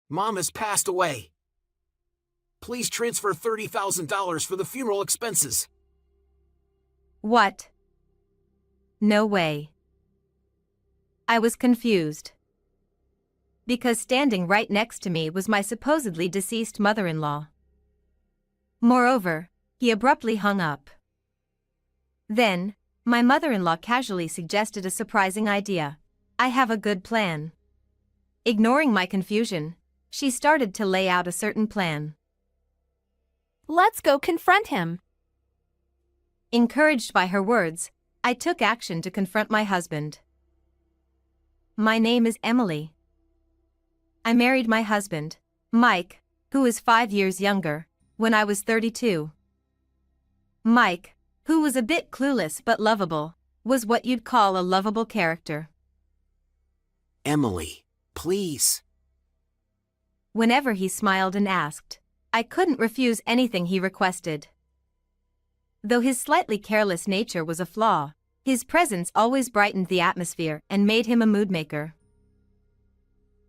Mom has passed away. Please transfer $30,000 for the funeral expenses. What? No way. I was confused. Because standing right next to me was my supposedly deceased mother-in-law. Moreover, he abruptly hung up. Then, my mother-in-law casually suggested a surprising idea. I have a good plan. Ignoring my confusion, she started to lay out a certain plan. Let's go confront him. Encouraged by her words, I took action to confront my husband. My name is Emily. I married my husband, Mike, who is 5 years younger, when I was 32. Mike, who was a bit clueless but lovable, was what you'd call a lovable character. Emily, please. Whenever he smiled and asked, I couldn't refuse anything he requested. Though his slightly careless nature was a flaw, his presence always brightened the atmosphere and made him a mood maker.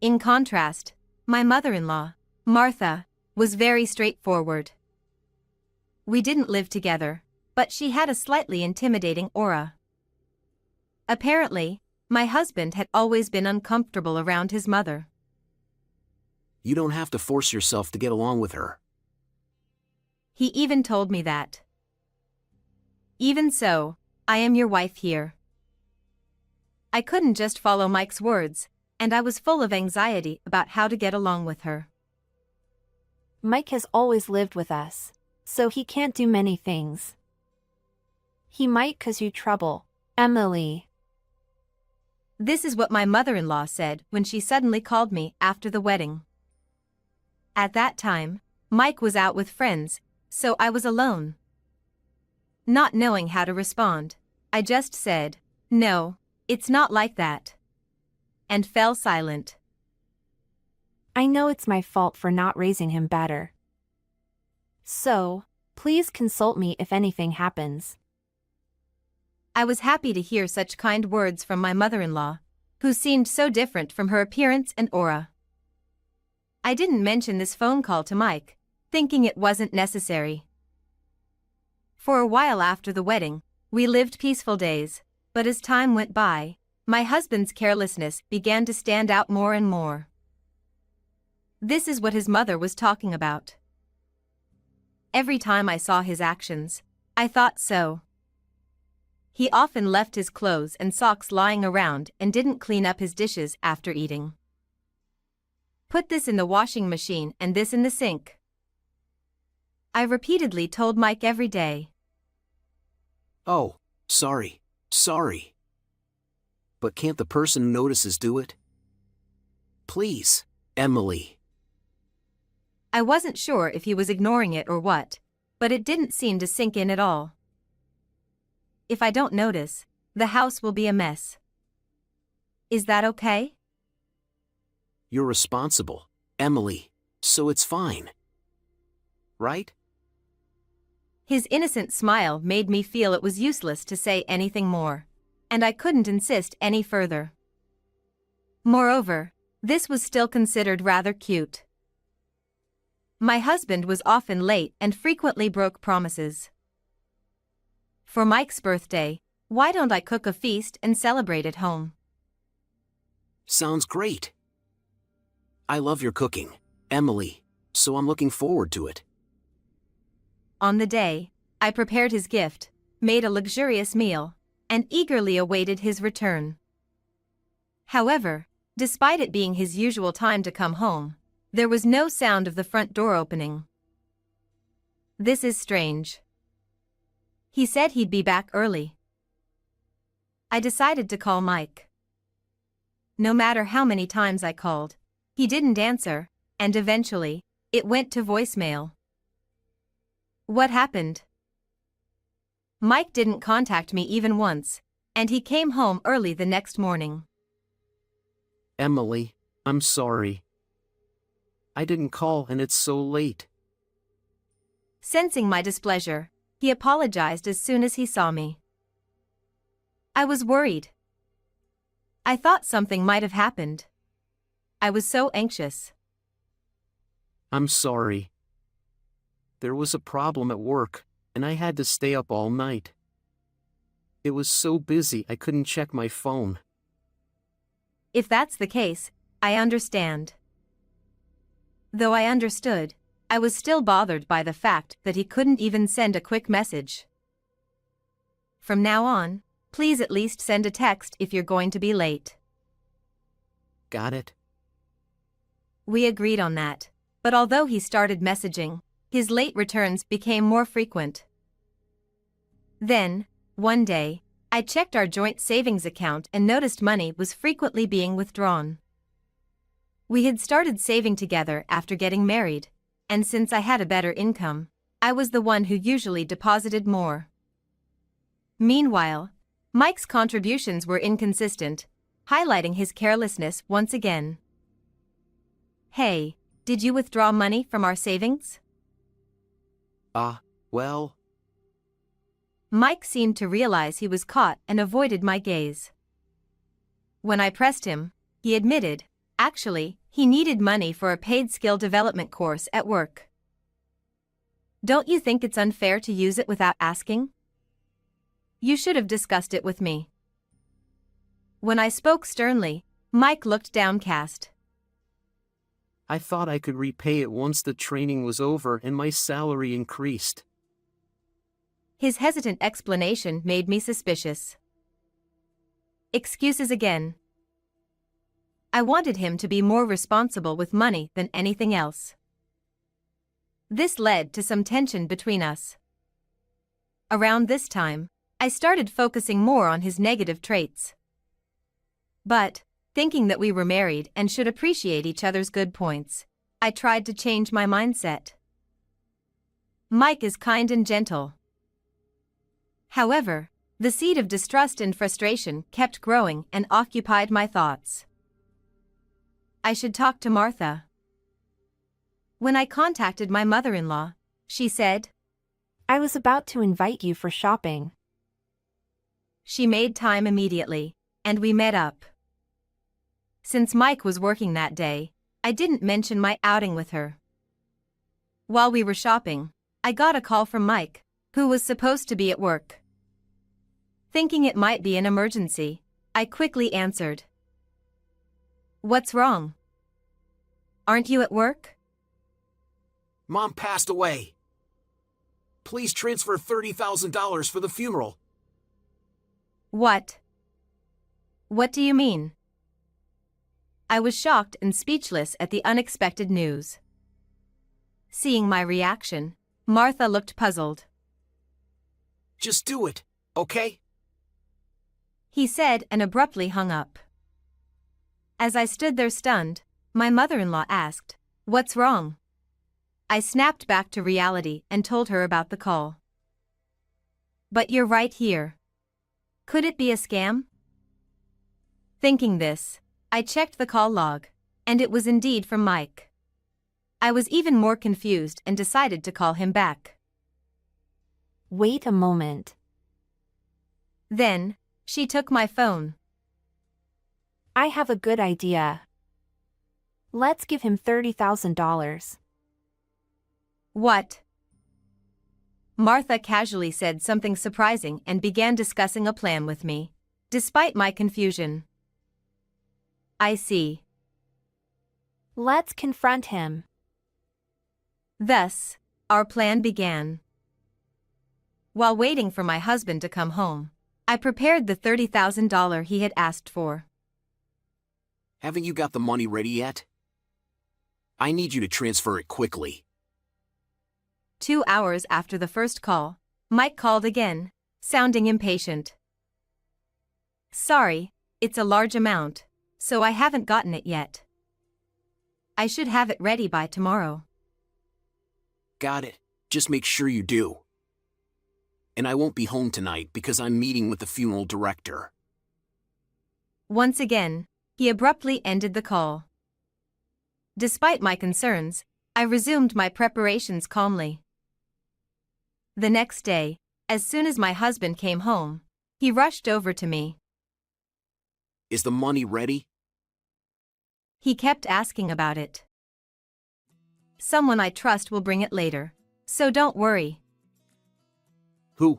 In contrast, my mother-in-law, Martha, was very straightforward. We didn't live together, but she had a slightly intimidating aura. Apparently, my husband had always been uncomfortable around his mother. You don't have to force yourself to get along with her. He even told me that. Even so, I am your wife here. I couldn't just follow Mike's words, and I was full of anxiety about how to get along with her. Mike has always lived with us, so he can't do many things. He might cause you trouble, Emily. This is what my mother-in-law said when she suddenly called me after the wedding. At that time, Mike was out with friends, so I was alone. Not knowing how to respond, I just said, "No, it's not like that," and fell silent. I know it's my fault for not raising him better. So, please consult me if anything happens. I was happy to hear such kind words from my mother-in-law, who seemed so different from her appearance and aura. I didn't mention this phone call to Mike, thinking it wasn't necessary. For a while after the wedding, we lived peaceful days, but as time went by, my husband's carelessness began to stand out more and more. This is what his mother was talking about. Every time I saw his actions, I thought so. He often left his clothes and socks lying around and didn't clean up his dishes after eating. Put this in the washing machine and this in the sink. I repeatedly told Mike every day. Oh, sorry. But can't the person who notices do it? Please, Emily. I wasn't sure if he was ignoring it or what, but it didn't seem to sink in at all. If I don't notice, the house will be a mess. Is that okay? You're responsible, Emily, so it's fine. Right? His innocent smile made me feel it was useless to say anything more, and I couldn't insist any further. Moreover, this was still considered rather cute. My husband was often late and frequently broke promises. For Mike's birthday, why don't I cook a feast and celebrate at home? Sounds great. I love your cooking, Emily, so I'm looking forward to it. On the day, I prepared his gift, made a luxurious meal, and eagerly awaited his return. However, despite it being his usual time to come home, there was no sound of the front door opening. This is strange. He said he'd be back early. I decided to call Mike. No matter how many times I called, he didn't answer, and eventually, it went to voicemail. What happened? Mike didn't contact me even once, and he came home early the next morning. Emily, I'm sorry. I didn't call and it's so late. Sensing my displeasure, he apologized as soon as he saw me. I was worried. I thought something might have happened. I was so anxious. I'm sorry. There was a problem at work, and I had to stay up all night. It was so busy I couldn't check my phone. If that's the case, I understand. Though I understood, I was still bothered by the fact that he couldn't even send a quick message. From now on, please at least send a text if you're going to be late. Got it? We agreed on that, but although he started messaging, his late returns became more frequent. Then, one day, I checked our joint savings account and noticed money was frequently being withdrawn. We had started saving together after getting married, and since I had a better income, I was the one who usually deposited more. Meanwhile, Mike's contributions were inconsistent, highlighting his carelessness once again. Hey, did you withdraw money from our savings? Well. Mike seemed to realize he was caught and avoided my gaze. When I pressed him, he admitted, actually, he needed money for a paid skill development course at work. Don't you think it's unfair to use it without asking? You should have discussed it with me. When I spoke sternly, Mike looked downcast. I thought I could repay it once the training was over and my salary increased. His hesitant explanation made me suspicious. Excuses again. I wanted him to be more responsible with money than anything else. This led to some tension between us. Around this time, I started focusing more on his negative traits. But, thinking that we were married and should appreciate each other's good points, I tried to change my mindset. Mike is kind and gentle. However, the seed of distrust and frustration kept growing and occupied my thoughts. I should talk to Martha. When I contacted my mother-in-law, she said, I was about to invite you for shopping. She made time immediately, and we met up. Since Mike was working that day, I didn't mention my outing with her. While we were shopping, I got a call from Mike, who was supposed to be at work. Thinking it might be an emergency, I quickly answered. What's wrong? Aren't you at work? Mom passed away. Please transfer $30,000 for the funeral. What? What do you mean? I was shocked and speechless at the unexpected news. Seeing my reaction, Martha looked puzzled. Just do it, okay? He said and abruptly hung up. As I stood there stunned, my mother-in-law asked, What's wrong? I snapped back to reality and told her about the call. But you're right here. Could it be a scam? Thinking this, I checked the call log, and it was indeed from Mike. I was even more confused and decided to call him back. Wait a moment. Then, she took my phone. I have a good idea. Let's give him $30,000. What? Martha casually said something surprising and began discussing a plan with me, despite my confusion. I see. Let's confront him. Thus, our plan began. While waiting for my husband to come home, I prepared the $30,000 he had asked for. Haven't you got the money ready yet? I need you to transfer it quickly. 2 hours after the first call, Mike called again, sounding impatient. Sorry, it's a large amount, so I haven't gotten it yet. I should have it ready by tomorrow. Got it, just make sure you do. And I won't be home tonight because I'm meeting with the funeral director. Once again, he abruptly ended the call. Despite my concerns, I resumed my preparations calmly. The next day, as soon as my husband came home, he rushed over to me. Is the money ready? He kept asking about it. someone I trust will bring it later. So don't worry. Who?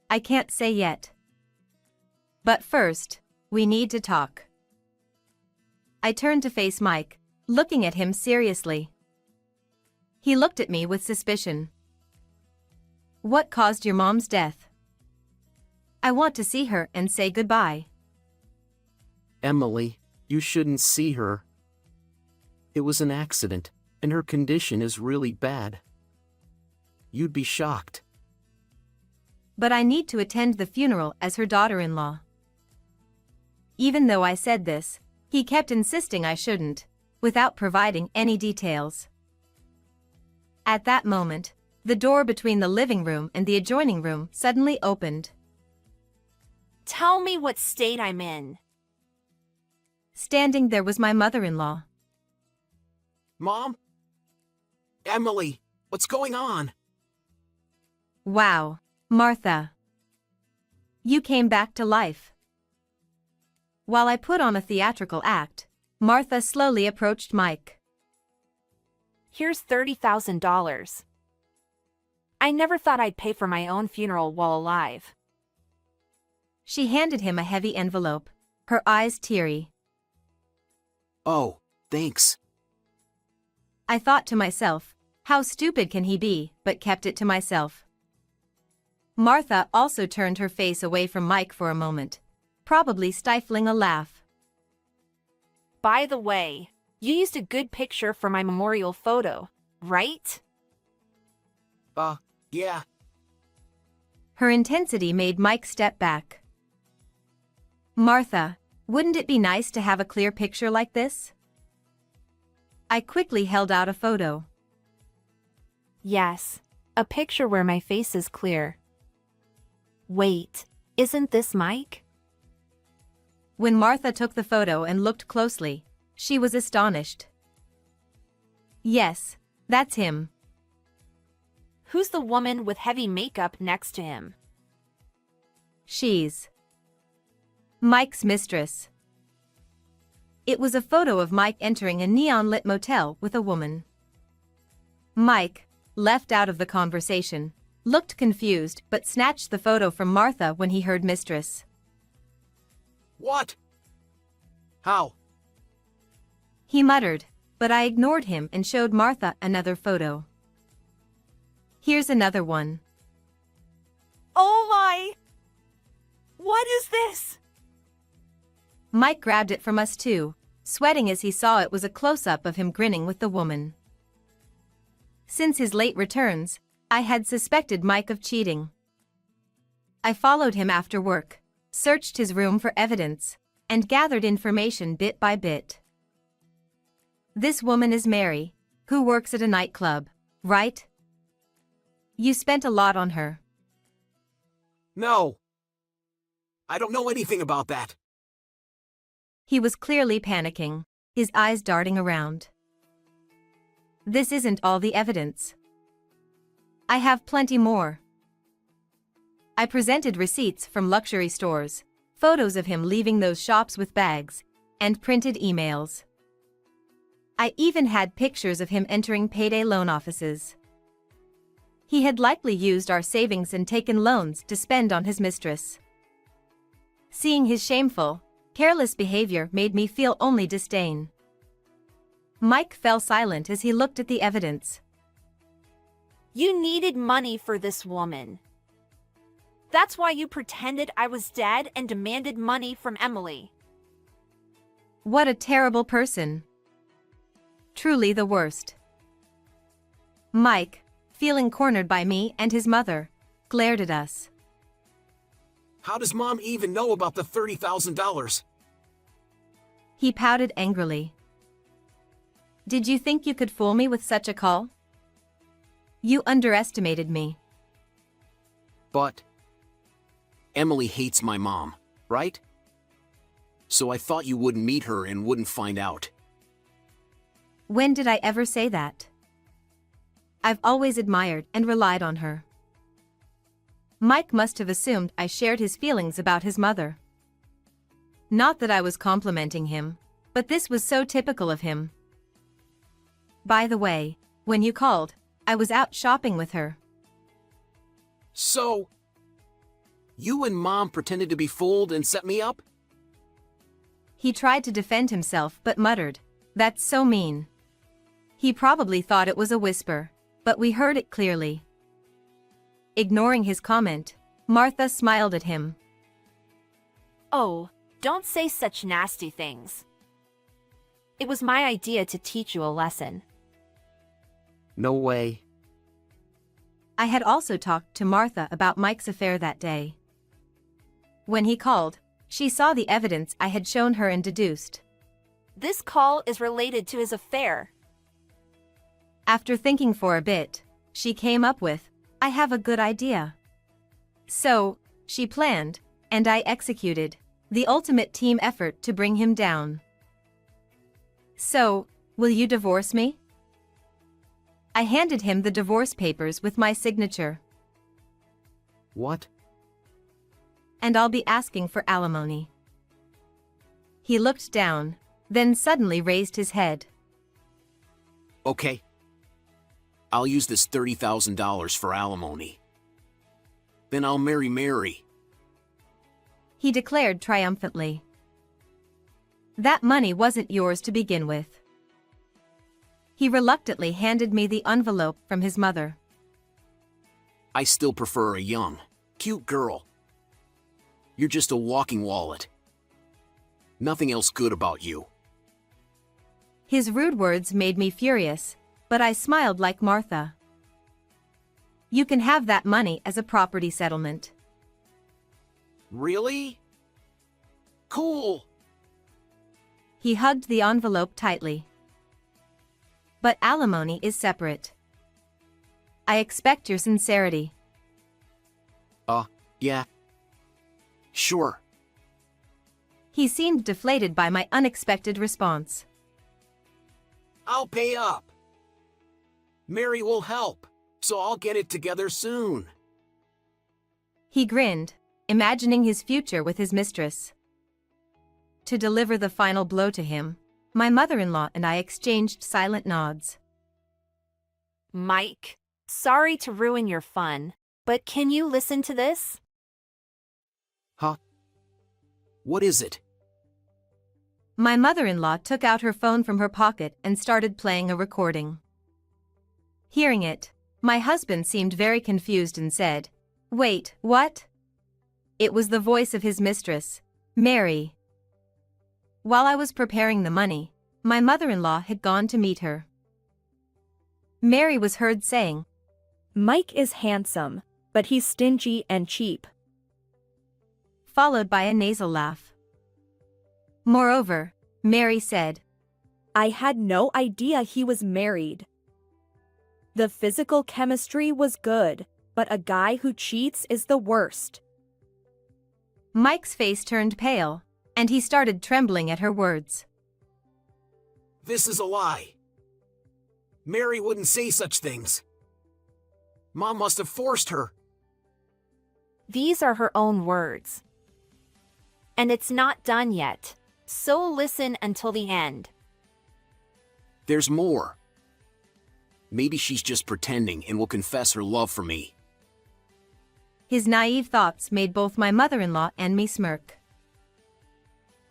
I can't say yet. But first, we need to talk. I turned to face Mike, looking at him seriously. He looked at me with suspicion. What caused your mom's death? I want to see her and say goodbye. Emily, you shouldn't see her. It was an accident, and her condition is really bad. You'd be shocked. But I need to attend the funeral as her daughter-in-law. Even though I said this, he kept insisting I shouldn't, without providing any details. At that moment, the door between the living room and the adjoining room suddenly opened. Tell me what state I'm in. Standing there was my mother-in-law. Mom? Emily, what's going on? Wow, Martha. You came back to life. While I put on a theatrical act, Martha slowly approached Mike. Here's $30,000. I never thought I'd pay for my own funeral while alive. She handed him a heavy envelope, her eyes teary. Oh, thanks. I thought to myself, how stupid can he be, but kept it to myself. Martha also turned her face away from Mike for a moment, probably stifling a laugh. By the way, you used a good picture for my memorial photo, right? Yeah. Her intensity made Mike step back. Martha, wouldn't it be nice to have a clear picture like this? I quickly held out a photo. Yes, a picture where my face is clear. Wait, isn't this Mike? When Martha took the photo and looked closely, she was astonished. Yes, that's him. Who's the woman with heavy makeup next to him? She's Mike's mistress. It was a photo of Mike entering a neon-lit motel with a woman. Mike, left out of the conversation, looked confused but snatched the photo from Martha when he heard mistress. What? How? He muttered, but I ignored him and showed Martha another photo. Here's another one. Oh my! What is this? Mike grabbed it from us too, sweating as he saw it was a close-up of him grinning with the woman. Since his late returns, I had suspected Mike of cheating. I followed him after work, searched his room for evidence, and gathered information bit by bit. This woman is Mary, who works at a nightclub, right? You spent a lot on her. No. I don't know anything about that. He was clearly panicking, his eyes darting around. This isn't all the evidence. I have plenty more. I presented receipts from luxury stores, photos of him leaving those shops with bags, and printed emails. I even had pictures of him entering payday loan offices. He had likely used our savings and taken loans to spend on his mistress. Seeing his shameful, careless behavior made me feel only disdain. Mike fell silent as he looked at the evidence. You needed money for this woman. That's why you pretended I was dead and demanded money from Emily. What a terrible person. Truly the worst. Mike, feeling cornered by me and his mother, glared at us. How does Mom even know about the $30,000? He pouted angrily. Did you think you could fool me with such a call? You underestimated me. But Emily hates my mom, right? So I thought you wouldn't meet her and wouldn't find out. When did I ever say that? I've always admired and relied on her. Mike must have assumed I shared his feelings about his mother. Not that I was complimenting him, but this was so typical of him. By the way, when you called, I was out shopping with her. So, you and Mom pretended to be fooled and set me up? He tried to defend himself but muttered, "That's so mean." He probably thought it was a whisper, but we heard it clearly. Ignoring his comment, Martha smiled at him. Oh, don't say such nasty things. It was my idea to teach you a lesson. No way. I had also talked to Martha about Mike's affair that day. When he called, she saw the evidence I had shown her and deduced. This call is related to his affair. After thinking for a bit, she came up with, "I have a good idea." So, she planned, and I executed, the ultimate team effort to bring him down. "So, will you divorce me?" I handed him the divorce papers with my signature. What? "And I'll be asking for alimony." He looked down, then suddenly raised his head. Okay. I'll use this $30,000 for alimony. Then I'll marry Mary. He declared triumphantly. That money wasn't yours to begin with. He reluctantly handed me the envelope from his mother. I still prefer a young, cute girl. You're just a walking wallet. Nothing else good about you. His rude words made me furious, but I smiled like Martha. "You can have that money as a property settlement." Really? Cool. He hugged the envelope tightly. "But alimony is separate. I expect your sincerity." Yeah. Sure. He seemed deflated by my unexpected response. I'll pay up. Mary will help, so I'll get it together soon. He grinned, imagining his future with his mistress. To deliver the final blow to him, my mother-in-law and I exchanged silent nods. Mike, sorry to ruin your fun, but can you listen to this? Huh? What is it? My mother-in-law took out her phone from her pocket and started playing a recording. Hearing it, my husband seemed very confused and said, "Wait, what?" It was the voice of his mistress, Mary. While I was preparing the money, my mother-in-law had gone to meet her. Mary was heard saying, "Mike is handsome, but he's stingy and cheap." followed by a nasal laugh. Moreover, Mary said, "I had no idea he was married. The physical chemistry was good, but a guy who cheats is the worst." Mike's face turned pale, and he started trembling at her words. This is a lie. Mary wouldn't say such things. Mom must have forced her. These are her own words. And it's not done yet, so listen until the end. There's more. Maybe she's just pretending and will confess her love for me. His naive thoughts made both my mother-in-law and me smirk.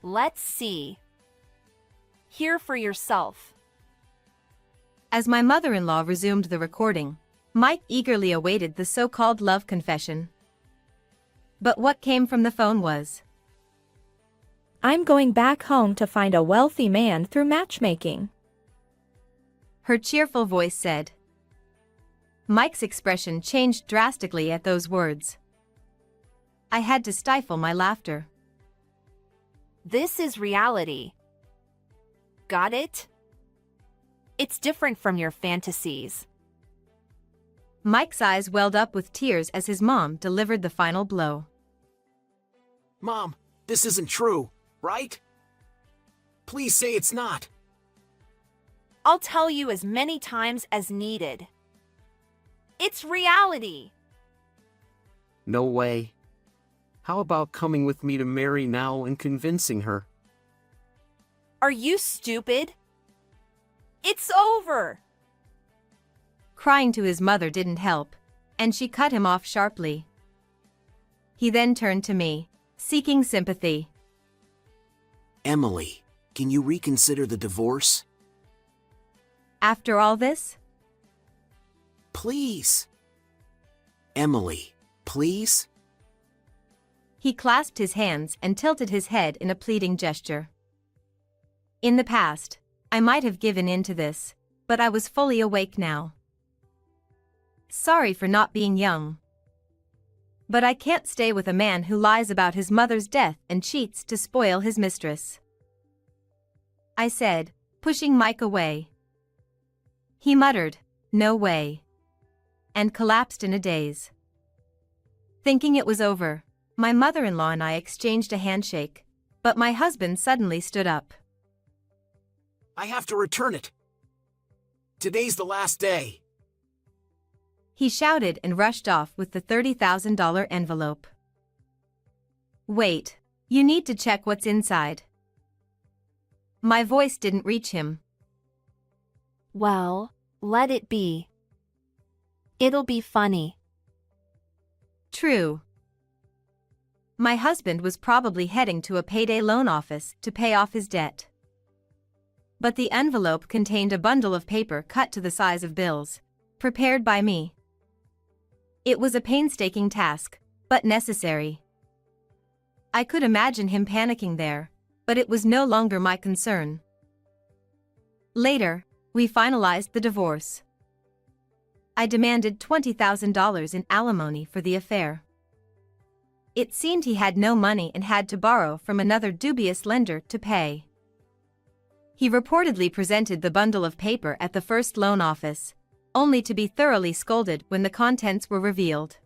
Let's see. Hear for yourself. As my mother-in-law resumed the recording, Mike eagerly awaited the so-called love confession. But what came from the phone was, "I'm going back home to find a wealthy man through matchmaking." her cheerful voice said. Mike's expression changed drastically at those words. I had to stifle my laughter. This is reality. Got it? It's different from your fantasies. Mike's eyes welled up with tears as his mom delivered the final blow. Mom, this isn't true, right? Please say it's not. I'll tell you as many times as needed. It's reality. No way. How about coming with me to Mary now and convincing her? Are you stupid? It's over. Crying to his mother didn't help, and she cut him off sharply. He then turned to me, seeking sympathy. Emily, can you reconsider the divorce? After all this? Please. Emily, please? He clasped his hands and tilted his head in a pleading gesture. In the past, I might have given in to this, but I was fully awake now. Sorry for not being young. But I can't stay with a man who lies about his mother's death and cheats to spoil his mistress, I said, pushing Mike away. He muttered, "No way," and collapsed in a daze. Thinking it was over, my mother-in-law and I exchanged a handshake, but my husband suddenly stood up. I have to return it. Today's the last day. He shouted and rushed off with the $30,000 envelope. Wait, you need to check what's inside. My voice didn't reach him. Well, let it be. It'll be funny. True. My husband was probably heading to a payday loan office to pay off his debt. But the envelope contained a bundle of paper cut to the size of bills, prepared by me. It was a painstaking task, but necessary. I could imagine him panicking there, but it was no longer my concern. Later, we finalized the divorce. I demanded $20,000 in alimony for the affair. It seemed he had no money and had to borrow from another dubious lender to pay. He reportedly presented the bundle of paper at the first loan office, only to be thoroughly scolded when the contents were revealed.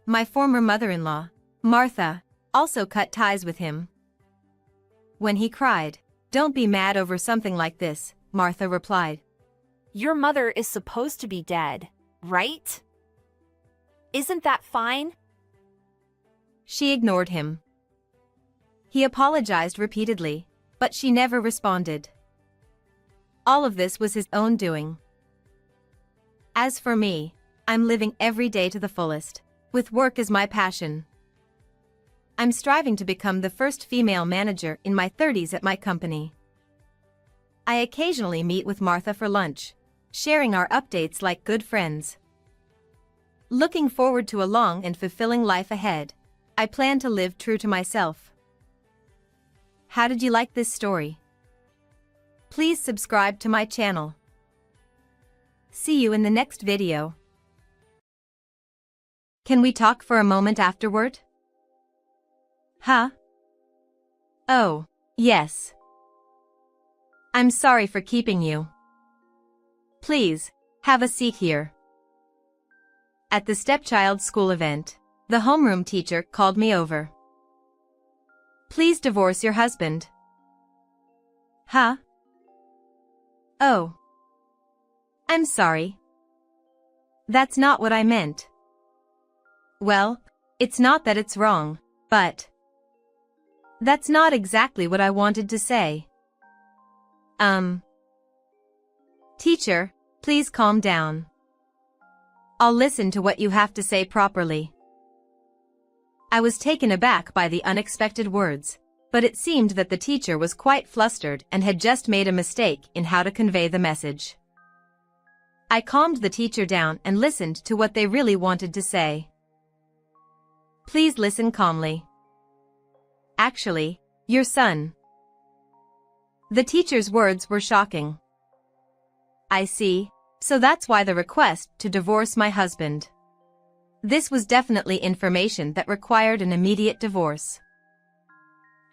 My former mother-in-law, Martha, also cut ties with him. When he cried, "Don't be mad over something like this," Martha replied, Your mother is supposed to be dead, right? Isn't that fine? She ignored him. He apologized repeatedly, but she never responded. All of this was his own doing. As for me, I'm living every day to the fullest, with work as my passion. I'm striving to become the first female manager in my 30s at my company. I occasionally meet with Martha for lunch, sharing our updates like good friends. Looking forward to a long and fulfilling life ahead, I plan to live true to myself. How did you like this story? Please subscribe to my channel. See you in the next video. Can we talk for a moment afterward? Huh? Oh, yes. I'm sorry for keeping you. Please, have a seat here. At the stepchild school event, the homeroom teacher called me over. Please divorce your husband. Huh? Oh. I'm sorry. That's not what I meant. Well, it's not that it's wrong, but that's not exactly what I wanted to say. Teacher, please calm down. I'll listen to what you have to say properly. I was taken aback by the unexpected words, but it seemed that the teacher was quite flustered and had just made a mistake in how to convey the message. I calmed the teacher down and listened to what they really wanted to say. Please listen calmly. Actually, your son. The teacher's words were shocking. I see, so that's why the request to divorce my husband. This was definitely information that required an immediate divorce.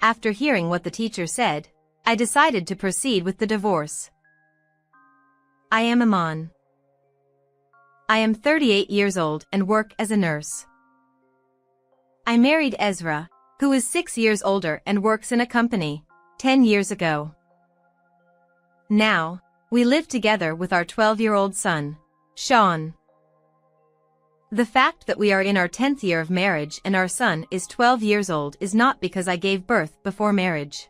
After hearing what the teacher said, I decided to proceed with the divorce. I am Iman. I am 38 years old and work as a nurse. I married Ezra, who is 6 years older and works in a company, 10 years ago. Now, we live together with our 12-year-old son, Sean. The fact that we are in our 10th year of marriage and our son is 12 years old is not because I gave birth before marriage.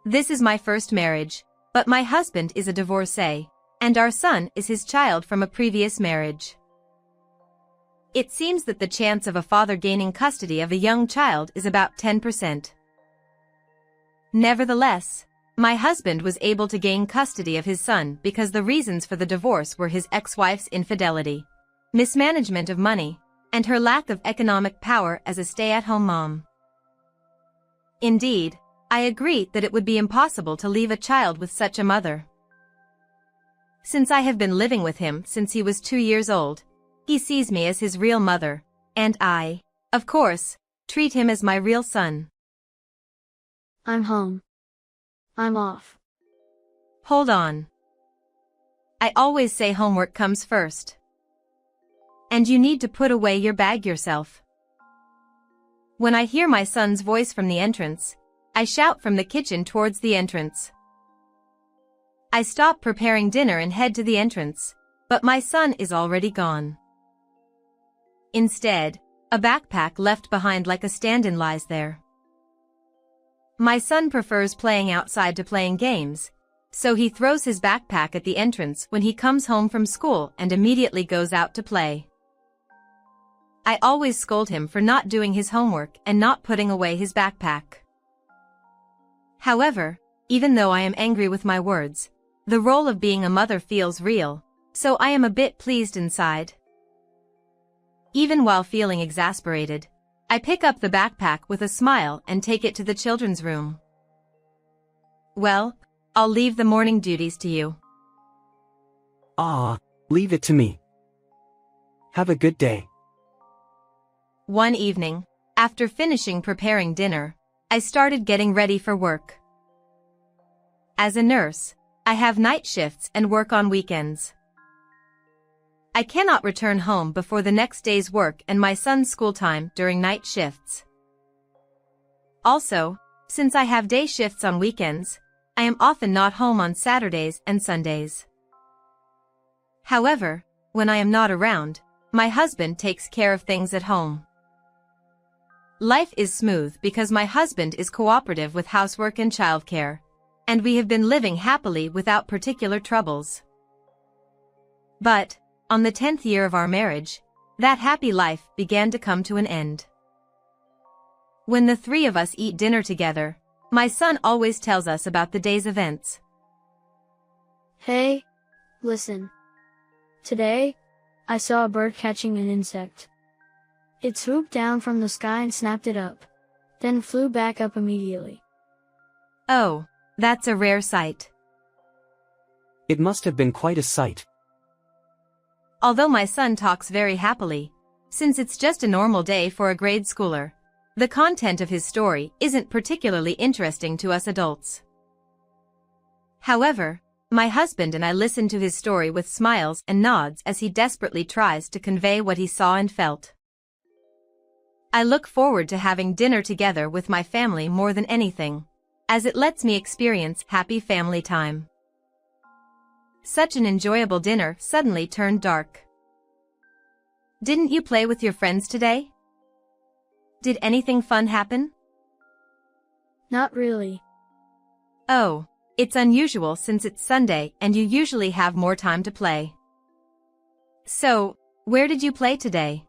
This is my first marriage, but my husband is a divorcee, and our son is his child from a previous marriage. It seems that the chance of a father gaining custody of a young child is about 10%. Nevertheless, my husband was able to gain custody of his son because the reasons for the divorce were his ex-wife's infidelity, mismanagement of money, and her lack of economic power as a stay-at-home mom. Indeed, I agree that it would be impossible to leave a child with such a mother. Since I have been living with him since he was 2 years old, he sees me as his real mother, and I, of course, treat him as my real son. I'm home. I'm off. Hold on. I always say homework comes first. And you need to put away your bag yourself. When I hear my son's voice from the entrance, I shout from the kitchen towards the entrance. I stop preparing dinner and head to the entrance, but my son is already gone. Instead, a backpack left behind like a stand-in lies there. My son prefers playing outside to playing games, so he throws his backpack at the entrance when he comes home from school and immediately goes out to play. I always scold him for not doing his homework and not putting away his backpack. However, even though I am angry with my words, the role of being a mother feels real, so I am a bit pleased inside. Even while feeling exasperated, I pick up the backpack with a smile and take it to the children's room. Well, I'll leave the morning duties to you. Leave it to me. Have a good day. One evening, after finishing preparing dinner, I started getting ready for work. As a nurse, I have night shifts and work on weekends. I cannot return home before the next day's work and my son's school time during night shifts. Also, since I have day shifts on weekends, I am often not home on Saturdays and Sundays. However, when I am not around, my husband takes care of things at home. Life is smooth because my husband is cooperative with housework and childcare, and we have been living happily without particular troubles. But, on the 10th year of our marriage, that happy life began to come to an end. When the three of us eat dinner together, my son always tells us about the day's events. Hey, listen. Today, I saw a bird catching an insect. It swooped down from the sky and snapped it up, then flew back up immediately. Oh, that's a rare sight. It must have been quite a sight. Although my son talks very happily, since it's just a normal day for a grade schooler, the content of his story isn't particularly interesting to us adults. However, my husband and I listen to his story with smiles and nods as he desperately tries to convey what he saw and felt. I look forward to having dinner together with my family more than anything, as it lets me experience happy family time. Such an enjoyable dinner suddenly turned dark. Didn't you play with your friends today? Did anything fun happen? Not really. Oh, it's unusual since it's Sunday and you usually have more time to play. So, where did you play today?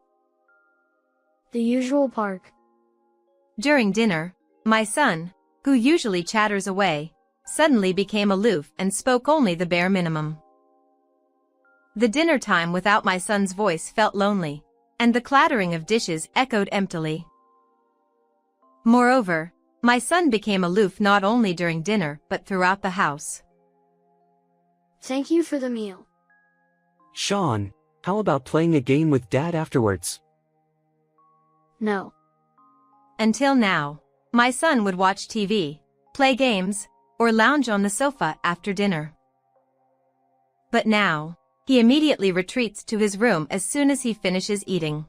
The usual park. During dinner, my son, who usually chatters away, suddenly became aloof and spoke only the bare minimum. The dinner time without my son's voice felt lonely, and the clattering of dishes echoed emptily. Moreover, my son became aloof not only during dinner but throughout the house. Thank you for the meal. Sean, how about playing a game with Dad afterwards? No. Until now, my son would watch TV, play games, or lounge on the sofa after dinner. But now, he immediately retreats to his room as soon as he finishes eating.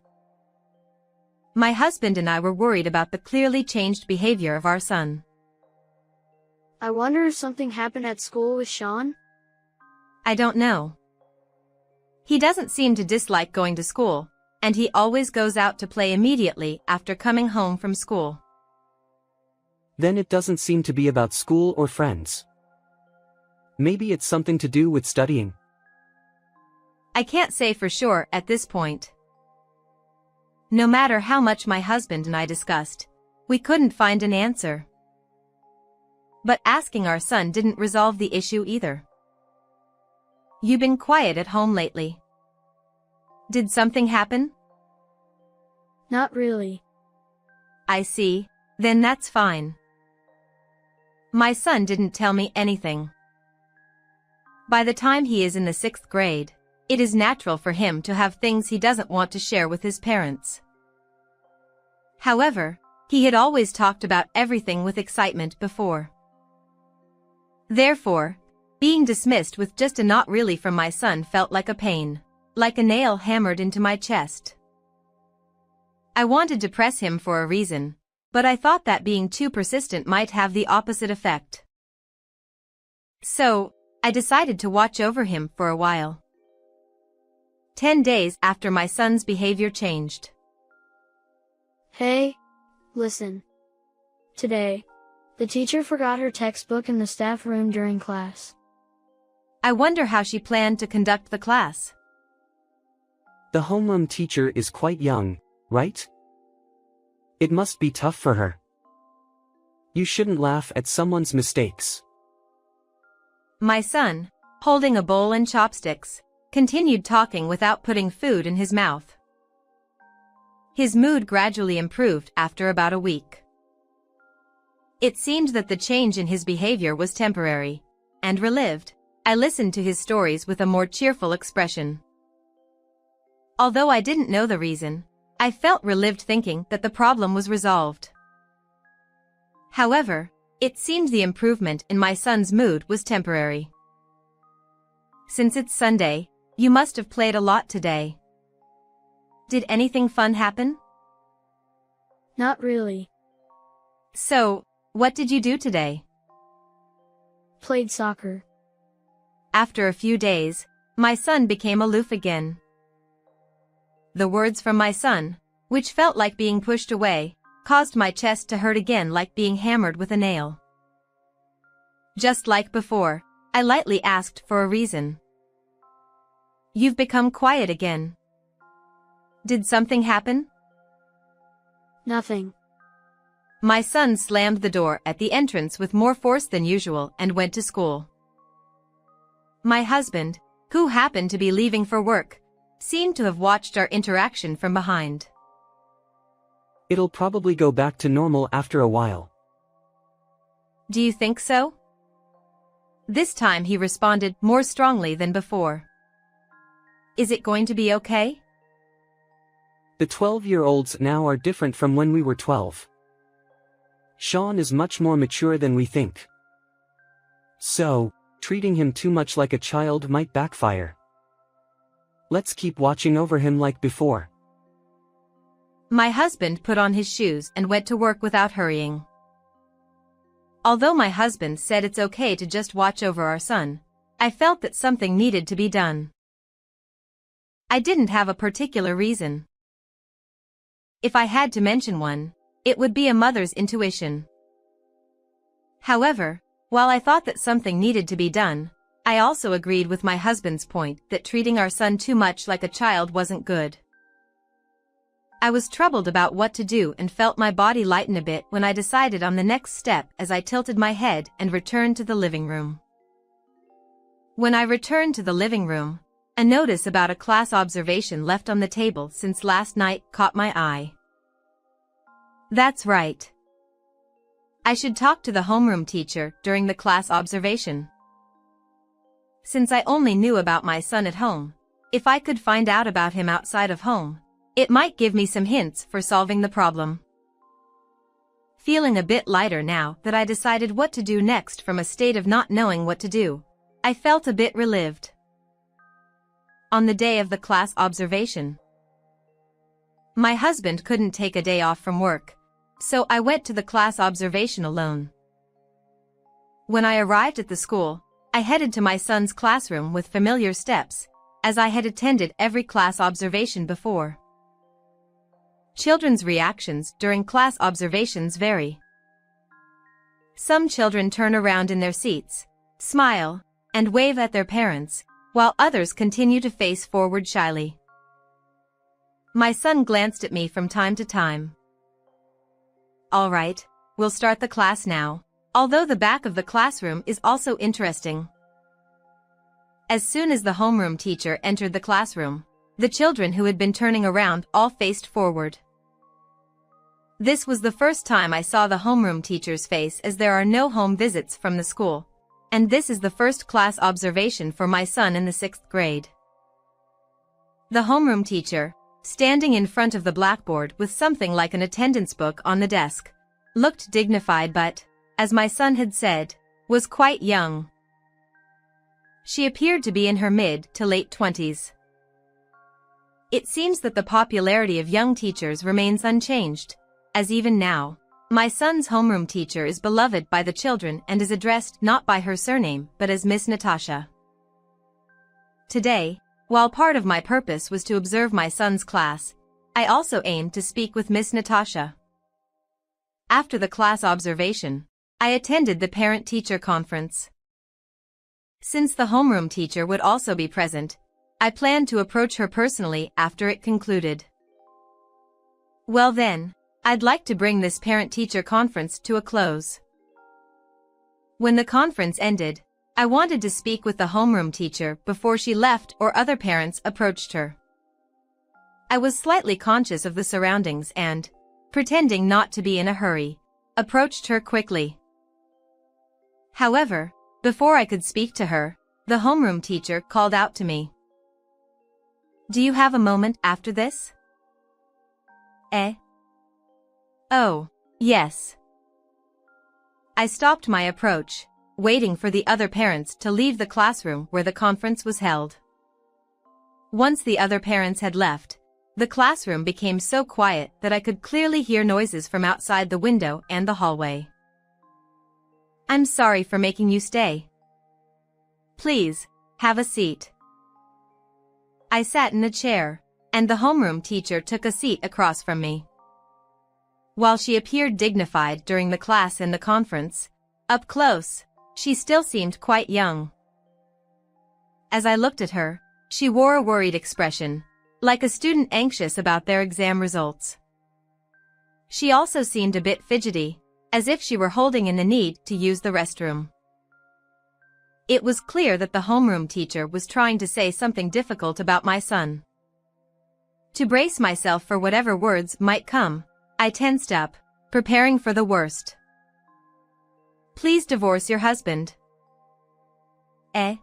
My husband and I were worried about the clearly changed behavior of our son. I wonder if something happened at school with Sean? I don't know. He doesn't seem to dislike going to school, and he always goes out to play immediately after coming home from school. Then it doesn't seem to be about school or friends. Maybe it's something to do with studying. I can't say for sure at this point. No matter how much my husband and I discussed, we couldn't find an answer. But asking our son didn't resolve the issue either. You've been quiet at home lately. Did something happen? Not really. I see, then that's fine. My son didn't tell me anything. By the time he is in the 6th grade, it is natural for him to have things he doesn't want to share with his parents. However, he had always talked about everything with excitement before. Therefore, being dismissed with just a "not really" from my son felt like a pain, like a nail hammered into my chest. I wanted to press him for a reason, but I thought that being too persistent might have the opposite effect. So, I decided to watch over him for a while. 10 days after my son's behavior changed. Hey, listen. Today, the teacher forgot her textbook in the staff room during class. I wonder how she planned to conduct the class. The homeroom teacher is quite young, right? It must be tough for her. You shouldn't laugh at someone's mistakes. My son, holding a bowl and chopsticks, continued talking without putting food in his mouth. His mood gradually improved after about a week. It seemed that the change in his behavior was temporary, and relieved, I listened to his stories with a more cheerful expression. Although I didn't know the reason, I felt relieved thinking that the problem was resolved. However, it seemed the improvement in my son's mood was temporary. Since it's Sunday, you must have played a lot today. Did anything fun happen? Not really. So, what did you do today? Played soccer. After a few days, my son became aloof again. The words from my son, which felt like being pushed away, caused my chest to hurt again like being hammered with a nail. Just like before, I lightly asked for a reason. You've become quiet again. Did something happen? Nothing. My son slammed the door at the entrance with more force than usual and went to school. My husband, who happened to be leaving for work, seemed to have watched our interaction from behind. It'll probably go back to normal after a while. Do you think so? This time he responded more strongly than before. Is it going to be okay? The 12-year-olds now are different from when we were 12. Sean is much more mature than we think. So, treating him too much like a child might backfire. Let's keep watching over him like before. My husband put on his shoes and went to work without hurrying. Although my husband said it's okay to just watch over our son, I felt that something needed to be done. I didn't have a particular reason. If I had to mention one, it would be a mother's intuition. However, while I thought that something needed to be done, I also agreed with my husband's point that treating our son too much like a child wasn't good. I was troubled about what to do and felt my body lighten a bit when I decided on the next step as I tilted my head and returned to the living room. When I returned to the living room, a notice about a class observation left on the table since last night caught my eye. That's right. I should talk to the homeroom teacher during the class observation. Since I only knew about my son at home, if I could find out about him outside of home, it might give me some hints for solving the problem. Feeling a bit lighter now that I decided what to do next from a state of not knowing what to do, I felt a bit relieved. On the day of the class observation, my husband couldn't take a day off from work, so I went to the class observation alone. When I arrived at the school, I headed to my son's classroom with familiar steps, as I had attended every class observation before. Children's reactions during class observations vary. Some children turn around in their seats, smile, and wave at their parents, while others continue to face forward shyly. My son glanced at me from time to time. All right, we'll start the class now, although the back of the classroom is also interesting. As soon as the homeroom teacher entered the classroom, the children who had been turning around all faced forward. This was the first time I saw the homeroom teacher's face, as there are no home visits from the school, and this is the first class observation for my son in the 6th grade. The homeroom teacher, standing in front of the blackboard with something like an attendance book on the desk, looked dignified but, as my son had said, was quite young. She appeared to be in her mid to late 20s. It seems that the popularity of young teachers remains unchanged, as even now, my son's homeroom teacher is beloved by the children and is addressed not by her surname but as Miss Natasha. Today, while part of my purpose was to observe my son's class, I also aimed to speak with Miss Natasha. After the class observation, I attended the parent-teacher conference. Since the homeroom teacher would also be present, I planned to approach her personally after it concluded. Well then, I'd like to bring this parent-teacher conference to a close. When the conference ended, I wanted to speak with the homeroom teacher before she left or other parents approached her. I was slightly conscious of the surroundings and, pretending not to be in a hurry, approached her quickly. However, before I could speak to her, the homeroom teacher called out to me. "Do you have a moment after this?" Oh, yes. I stopped my approach, waiting for the other parents to leave the classroom where the conference was held. Once the other parents had left, the classroom became so quiet that I could clearly hear noises from outside the window and the hallway. "I'm sorry for making you stay. Please, have a seat." I sat in a chair, and the homeroom teacher took a seat across from me. While she appeared dignified during the class and the conference, up close, she still seemed quite young. As I looked at her, she wore a worried expression, like a student anxious about their exam results. She also seemed a bit fidgety, as if she were holding in the need to use the restroom. It was clear that the homeroom teacher was trying to say something difficult about my son. To brace myself for whatever words might come, I tensed up, preparing for the worst. "Please divorce your husband." I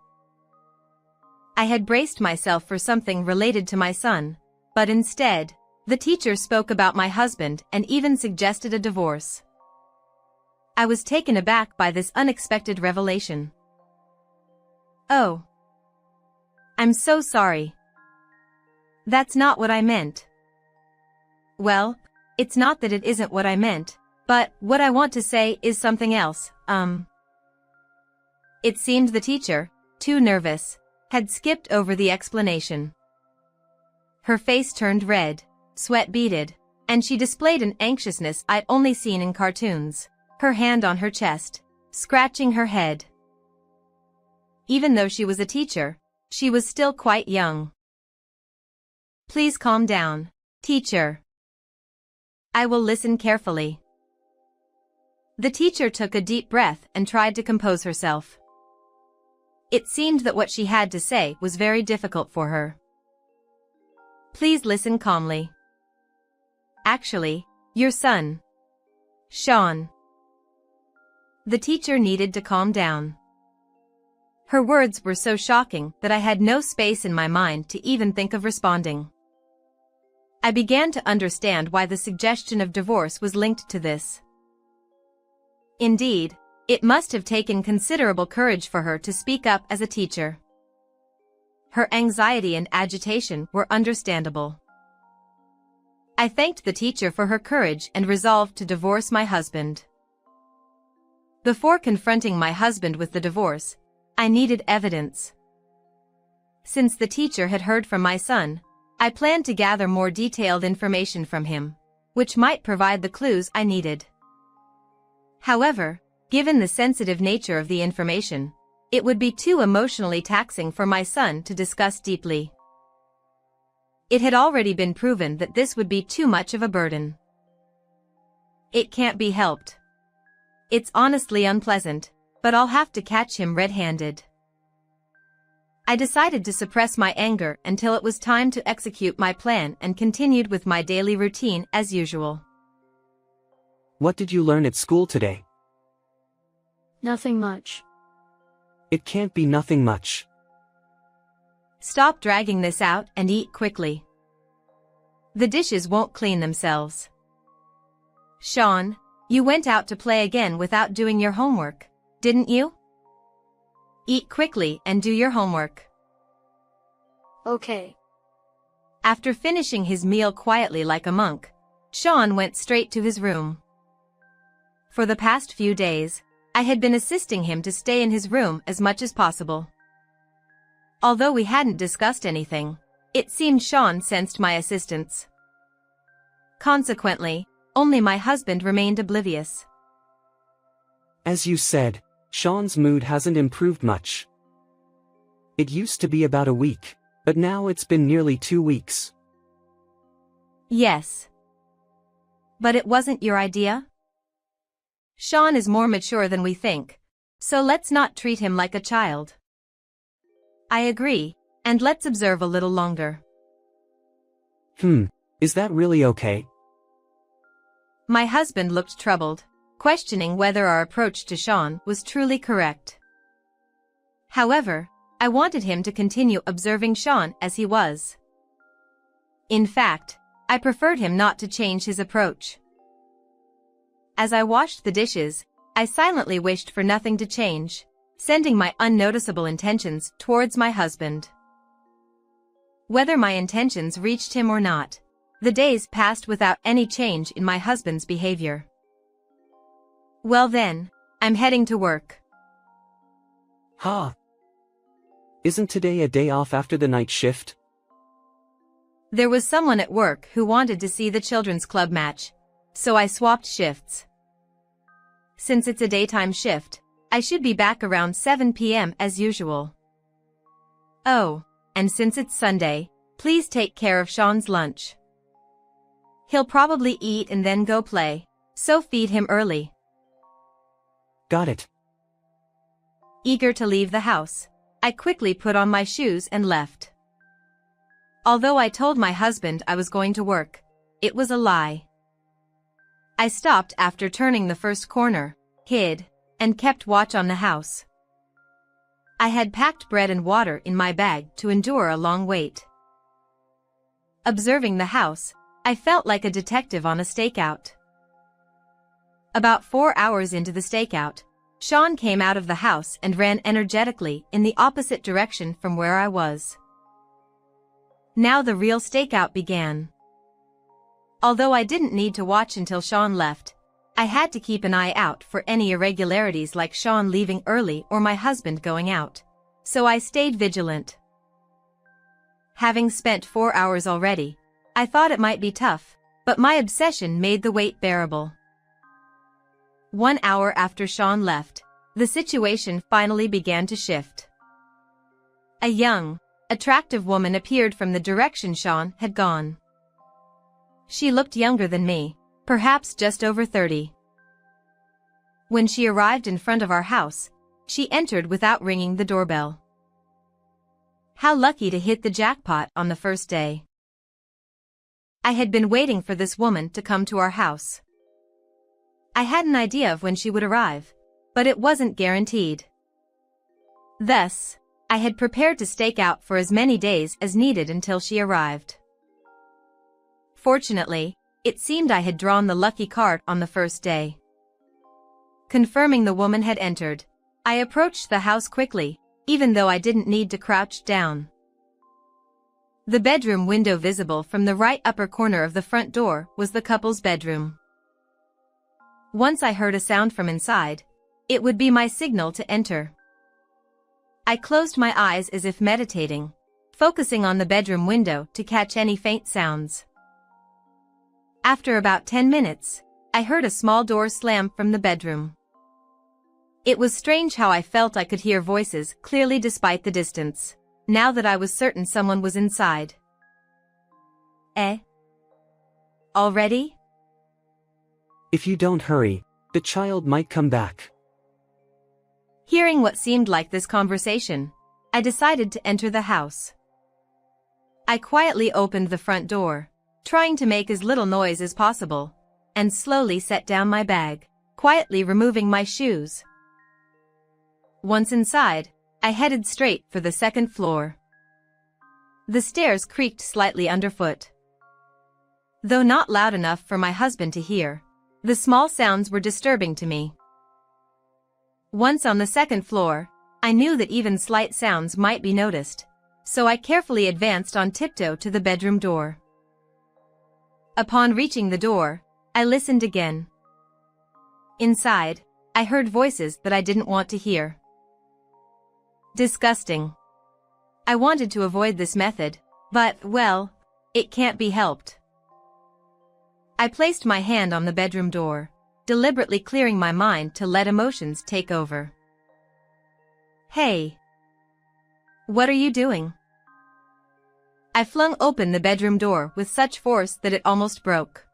had braced myself for something related to my son, but instead, the teacher spoke about my husband and even suggested a divorce. I was taken aback by this unexpected revelation. "Oh. I'm so sorry. That's not what I meant." "Well, it's not that it isn't what I meant, but what I want to say is something else, It seemed the teacher, too nervous, had skipped over the explanation. Her face turned red, sweat beaded, and she displayed an anxiousness I'd only seen in cartoons, her hand on her chest, scratching her head. Even though she was a teacher, she was still quite young. "Please calm down, teacher. I will listen carefully." The teacher took a deep breath and tried to compose herself. It seemed that what she had to say was very difficult for her. "Please listen calmly. Actually, your son, Sean." The teacher needed to calm down. Her words were so shocking that I had no space in my mind to even think of responding. I began to understand why the suggestion of divorce was linked to this. Indeed, it must have taken considerable courage for her to speak up as a teacher. Her anxiety and agitation were understandable. I thanked the teacher for her courage and resolved to divorce my husband. Before confronting my husband with the divorce, I needed evidence. Since the teacher had heard from my son, I planned to gather more detailed information from him, which might provide the clues I needed. However, given the sensitive nature of the information, It would be too emotionally taxing for my son to discuss deeply. It had already been proven that this would be too much of a burden. It can't be helped. It's honestly unpleasant, but I'll have to catch him red-handed. I decided to suppress my anger until it was time to execute my plan and continued with my daily routine as usual. What did you learn at school today? Nothing much. It can't be nothing much. Stop dragging this out and eat quickly. The dishes won't clean themselves. Sean, you went out to play again without doing your homework, didn't you? Eat quickly and do your homework. Okay. After finishing his meal quietly like a monk, Sean went straight to his room. For the past few days, I had been assisting him to stay in his room as much as possible. Although we hadn't discussed anything, it seemed Sean sensed my assistance. Consequently, only my husband remained oblivious. As you said, Sean's mood hasn't improved much. It used to be about a week, but now it's been nearly 2 weeks. Yes. But it wasn't your idea? Sean is more mature than we think, so let's not treat him like a child. I agree, and let's observe a little longer. Is that really okay? My husband looked troubled, questioning whether our approach to Sean was truly correct. However, I wanted him to continue observing Sean as he was. In fact, I preferred him not to change his approach. As I washed the dishes, I silently wished for nothing to change, sending my unnoticeable intentions towards my husband. Whether my intentions reached him or not, the days passed without any change in my husband's behavior. Well then, I'm heading to work. Isn't today a day off after the night shift? There was someone at work who wanted to see the children's club match, so I swapped shifts. Since it's a daytime shift, I should be back around 7 p.m. as usual. Oh, and since it's Sunday, please take care of Sean's lunch. He'll probably eat and then go play, so feed him early. Got it. Eager to leave the house, I quickly put on my shoes and left. Although I told my husband I was going to work, it was a lie. I stopped after turning the first corner, hid, and kept watch on the house. I had packed bread and water in my bag to endure a long wait. Observing the house, I felt like a detective on a stakeout. About 4 hours into the stakeout, Sean came out of the house and ran energetically in the opposite direction from where I was. Now the real stakeout began. Although I didn't need to watch until Sean left, I had to keep an eye out for any irregularities like Sean leaving early or my husband going out, so I stayed vigilant. Having spent 4 hours already, I thought it might be tough, but my obsession made the wait bearable. 1 hour after Sean left, the situation finally began to shift. A young, attractive woman appeared from the direction Sean had gone. She looked younger than me, perhaps just over 30. When she arrived in front of our house, she entered without ringing the doorbell. How lucky to hit the jackpot on the first day. I had been waiting for this woman to come to our house. I had an idea of when she would arrive, but it wasn't guaranteed. Thus, I had prepared to stake out for as many days as needed until she arrived. Fortunately, it seemed I had drawn the lucky card on the first day. Confirming the woman had entered, I approached the house quickly, even though I didn't need to crouch down. The bedroom window visible from the right upper corner of the front door was the couple's bedroom. Once I heard a sound from inside, it would be my signal to enter. I closed my eyes as if meditating, focusing on the bedroom window to catch any faint sounds. After about 10 minutes, I heard a small door slam from the bedroom. It was strange how I felt I could hear voices clearly despite the distance, now that I was certain someone was inside. Eh? Already? If you don't hurry, the child might come back. Hearing what seemed like this conversation, I decided to enter the house. I quietly opened the front door, trying to make as little noise as possible, and slowly set down my bag, quietly removing my shoes. Once inside, I headed straight for the second floor. The stairs creaked slightly underfoot. Though not loud enough for my husband to hear, the small sounds were disturbing to me. Once on the second floor, I knew that even slight sounds might be noticed, so I carefully advanced on tiptoe to the bedroom door. Upon reaching the door, I listened again. Inside, I heard voices that I didn't want to hear. Disgusting. I wanted to avoid this method, but, well, it can't be helped. I placed my hand on the bedroom door, deliberately clearing my mind to let emotions take over. Hey! What are you doing? I flung open the bedroom door with such force that it almost broke.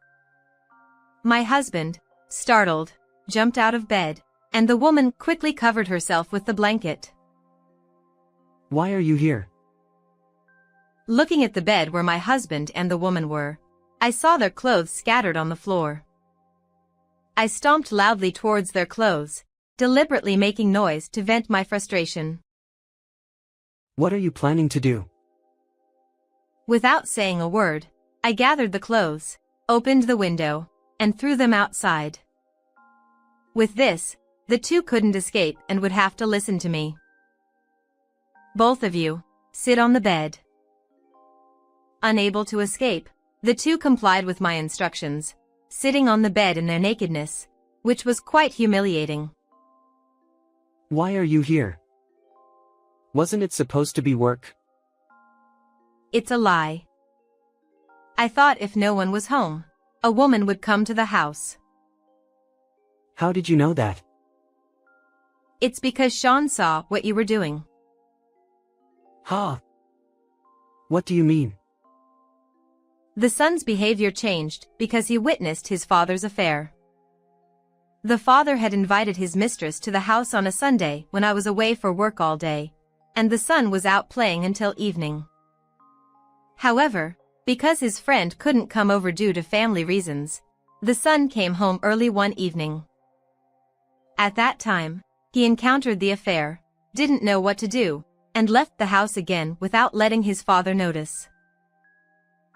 My husband, startled, jumped out of bed, and the woman quickly covered herself with the blanket. Why are you here? Looking at the bed where my husband and the woman were, I saw their clothes scattered on the floor. I stomped loudly towards their clothes, deliberately making noise to vent my frustration. What are you planning to do? Without saying a word, I gathered the clothes, opened the window, and threw them outside. With this, the two couldn't escape and would have to listen to me. Both of you, sit on the bed. Unable to escape, the two complied with my instructions, sitting on the bed in their nakedness, which was quite humiliating. Why are you here? Wasn't it supposed to be work? It's a lie. I thought if no one was home, a woman would come to the house. How did you know that? It's because Sean saw what you were doing. Ha! What do you mean? The son's behavior changed because he witnessed his father's affair. The father had invited his mistress to the house on a Sunday when I was away for work all day, and the son was out playing until evening. However, because his friend couldn't come over due to family reasons, the son came home early one evening. At that time, he encountered the affair, didn't know what to do, and left the house again without letting his father notice.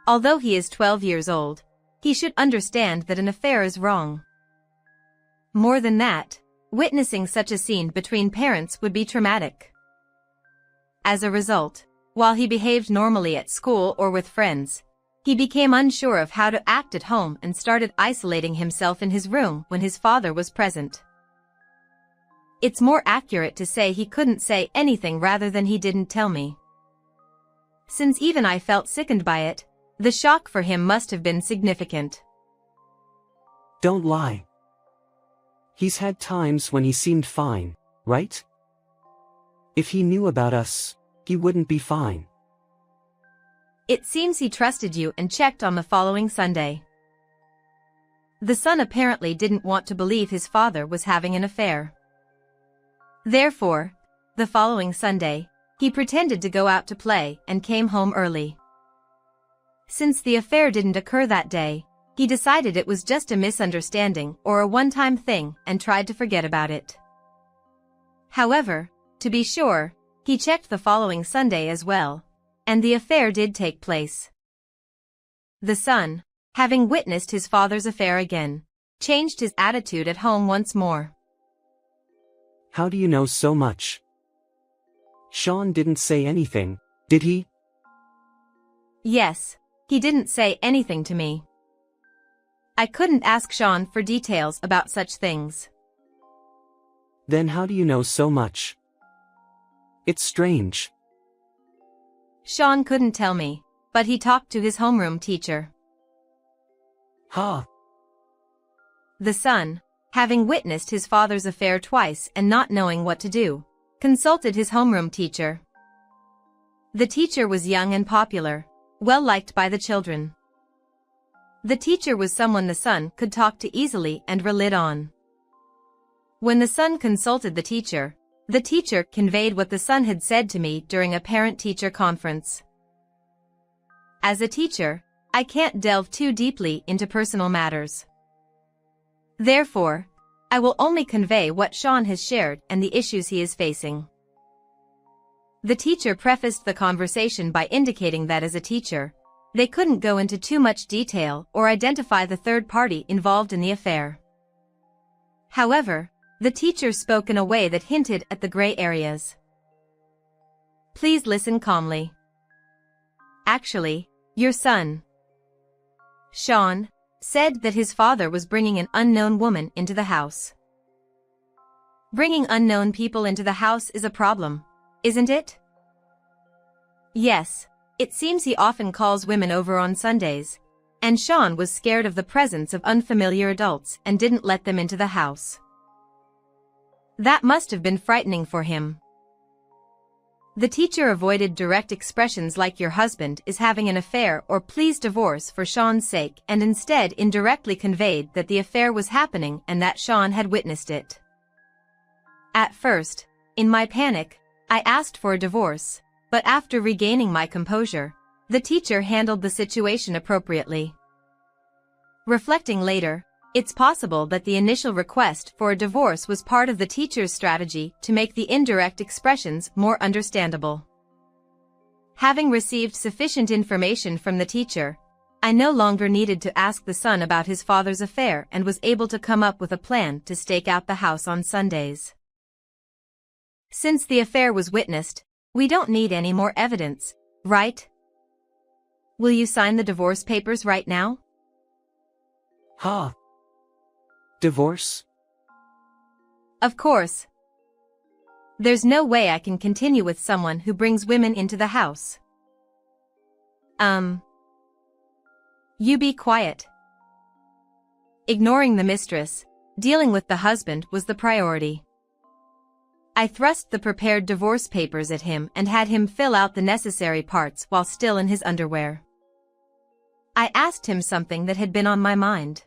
Although he is 12 years old, he should understand that an affair is wrong. More than that, witnessing such a scene between parents would be traumatic. As a result, while he behaved normally at school or with friends, he became unsure of how to act at home and started isolating himself in his room when his father was present. It's more accurate to say he couldn't say anything rather than he didn't tell me. Since even I felt sickened by it, the shock for him must have been significant. Don't lie. He's had times when he seemed fine, right? If he knew about us, he wouldn't be fine. It seems he trusted you and checked on the following Sunday. The son apparently didn't want to believe his father was having an affair. Therefore, the following Sunday, he pretended to go out to play and came home early. Since the affair didn't occur that day, he decided it was just a misunderstanding or a one-time thing and tried to forget about it. However, to be sure, he checked the following Sunday as well, and the affair did take place. The son, having witnessed his father's affair again, changed his attitude at home once more. How do you know so much? Sean didn't say anything, did he? Yes, he didn't say anything to me. I couldn't ask Sean for details about such things. Then how do you know so much? It's strange. Sean couldn't tell me, but he talked to his homeroom teacher. Ha! The son, having witnessed his father's affair twice and not knowing what to do, consulted his homeroom teacher. The teacher was young and popular, well liked by the children. The teacher was someone the son could talk to easily and rely on. When the son consulted the teacher conveyed what the son had said to me during a parent-teacher conference. As a teacher, I can't delve too deeply into personal matters. Therefore, I will only convey what Sean has shared and the issues he is facing. The teacher prefaced the conversation by indicating that as a teacher, they couldn't go into too much detail or identify the third party involved in the affair. However, the teacher spoke in a way that hinted at the gray areas. Please listen calmly. Actually, your son, Sean, said that his father was bringing an unknown woman into the house. Bringing unknown people into the house is a problem, isn't it? Yes, it seems he often calls women over on Sundays, and Sean was scared of the presence of unfamiliar adults and didn't let them into the house. That must have been frightening for him. The teacher avoided direct expressions like "your husband is having an affair" or "please divorce" for Sean's sake, and instead indirectly conveyed that the affair was happening and that Sean had witnessed it. At first, in my panic, I asked for a divorce, but after regaining my composure, the teacher handled the situation appropriately. Reflecting later, it's possible that the initial request for a divorce was part of the teacher's strategy to make the indirect expressions more understandable. Having received sufficient information from the teacher, I no longer needed to ask the son about his father's affair and was able to come up with a plan to stake out the house on Sundays. Since the affair was witnessed, we don't need any more evidence, right? Will you sign the divorce papers right now? Ha! Divorce? Of course. There's no way I can continue with someone who brings women into the house. You be quiet. Ignoring the mistress, dealing with the husband was the priority. I thrust the prepared divorce papers at him and had him fill out the necessary parts while still in his underwear. I asked him something that had been on my mind.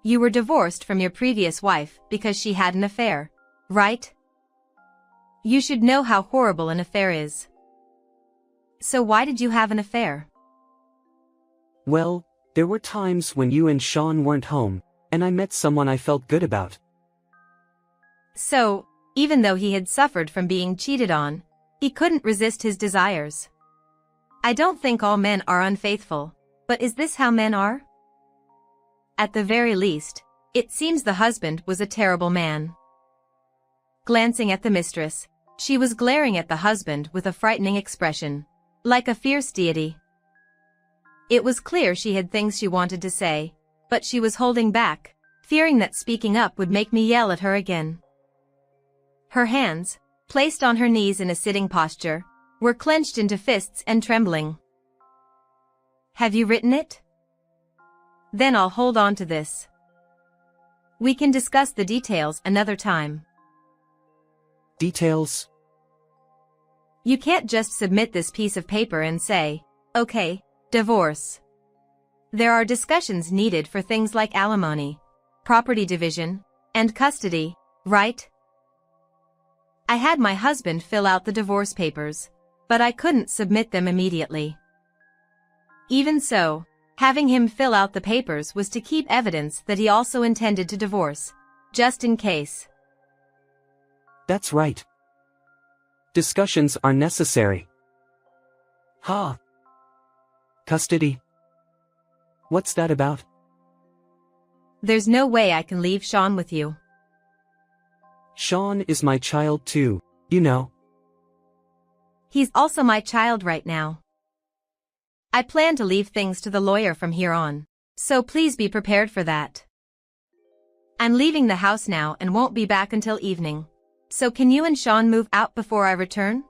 You were divorced from your previous wife because she had an affair, right? You should know how horrible an affair is. So why did you have an affair? Well, there were times when you and Sean weren't home, and I met someone I felt good about. So, even though he had suffered from being cheated on, he couldn't resist his desires. I don't think all men are unfaithful, but is this how men are? At the very least, it seems the husband was a terrible man. Glancing at the mistress, she was glaring at the husband with a frightening expression, like a fierce deity. It was clear she had things she wanted to say, but she was holding back, fearing that speaking up would make me yell at her again. Her hands, placed on her knees in a sitting posture, were clenched into fists and trembling. Have you written it? Then I'll hold on to this. We can discuss the details another time. Details? You can't just submit this piece of paper and say, okay, divorce. There are discussions needed for things like alimony, property division, and custody, right? I had my husband fill out the divorce papers, but I couldn't submit them immediately. Even so, having him fill out the papers was to keep evidence that he also intended to divorce, just in case. That's right. Discussions are necessary. Ha! Custody? What's that about? There's no way I can leave Sean with you. Sean is my child too, you know. He's also my child right now. I plan to leave things to the lawyer from here on, so please be prepared for that. I'm leaving the house now and won't be back until evening. So can you and Sean move out before I return?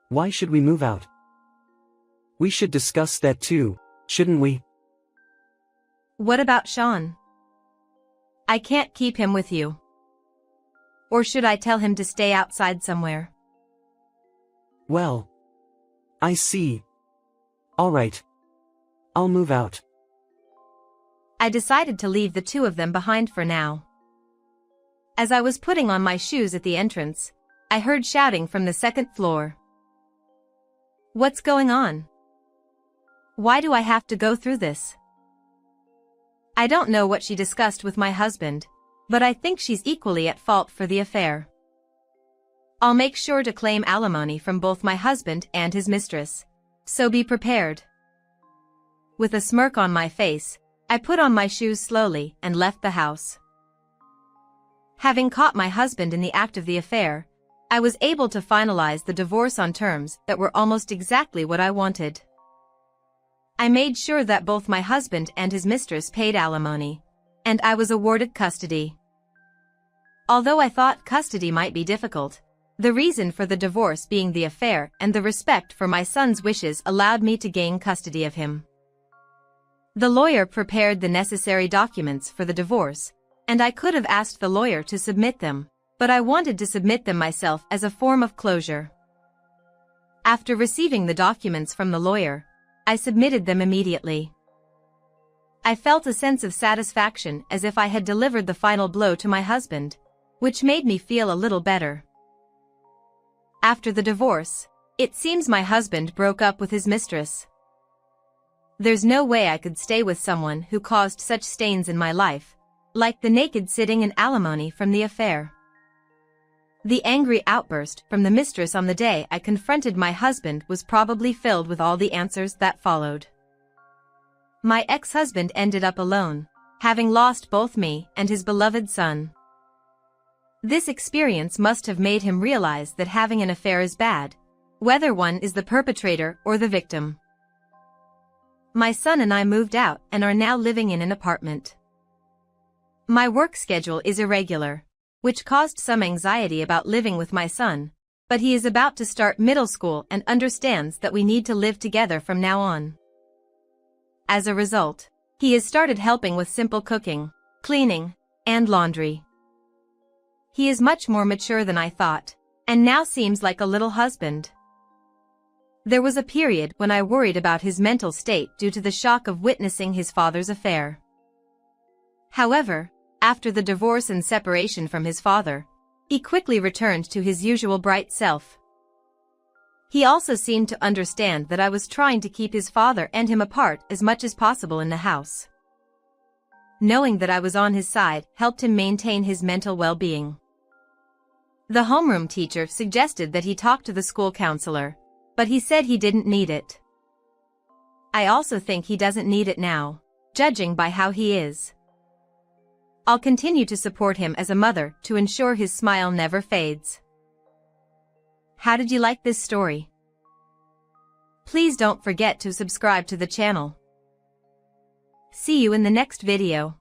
Why should we move out? We should discuss that too, shouldn't we? What about Sean? I can't keep him with you. Or should I tell him to stay outside somewhere? Well, I see. Alright. I'll move out. I decided to leave the two of them behind for now. As I was putting on my shoes at the entrance, I heard shouting from the second floor. What's going on? Why do I have to go through this? I don't know what she discussed with my husband, but I think she's equally at fault for the affair. I'll make sure to claim alimony from both my husband and his mistress, so be prepared. With a smirk on my face, I put on my shoes slowly and left the house. Having caught my husband in the act of the affair, I was able to finalize the divorce on terms that were almost exactly what I wanted. I made sure that both my husband and his mistress paid alimony, and I was awarded custody. Although I thought custody might be difficult, the reason for the divorce being the affair and the respect for my son's wishes allowed me to gain custody of him. The lawyer prepared the necessary documents for the divorce, and I could have asked the lawyer to submit them, but I wanted to submit them myself as a form of closure. After receiving the documents from the lawyer, I submitted them immediately. I felt a sense of satisfaction as if I had delivered the final blow to my husband, which made me feel a little better. After the divorce, it seems my husband broke up with his mistress. There's no way I could stay with someone who caused such stains in my life, like the naked sitting in alimony from the affair. The angry outburst from the mistress on the day I confronted my husband was probably filled with all the answers that followed. My ex-husband ended up alone, having lost both me and his beloved son. This experience must have made him realize that having an affair is bad, whether one is the perpetrator or the victim. My son and I moved out and are now living in an apartment. My work schedule is irregular, which caused some anxiety about living with my son, but he is about to start middle school and understands that we need to live together from now on. As a result, he has started helping with simple cooking, cleaning, and laundry. He is much more mature than I thought, and now seems like a little husband. There was a period when I worried about his mental state due to the shock of witnessing his father's affair. However, after the divorce and separation from his father, he quickly returned to his usual bright self. He also seemed to understand that I was trying to keep his father and him apart as much as possible in the house. Knowing that I was on his side helped him maintain his mental well-being. The homeroom teacher suggested that he talk to the school counselor, but he said he didn't need it. I also think he doesn't need it now, judging by how he is. I'll continue to support him as a mother to ensure his smile never fades. How did you like this story? Please don't forget to subscribe to the channel. See you in the next video.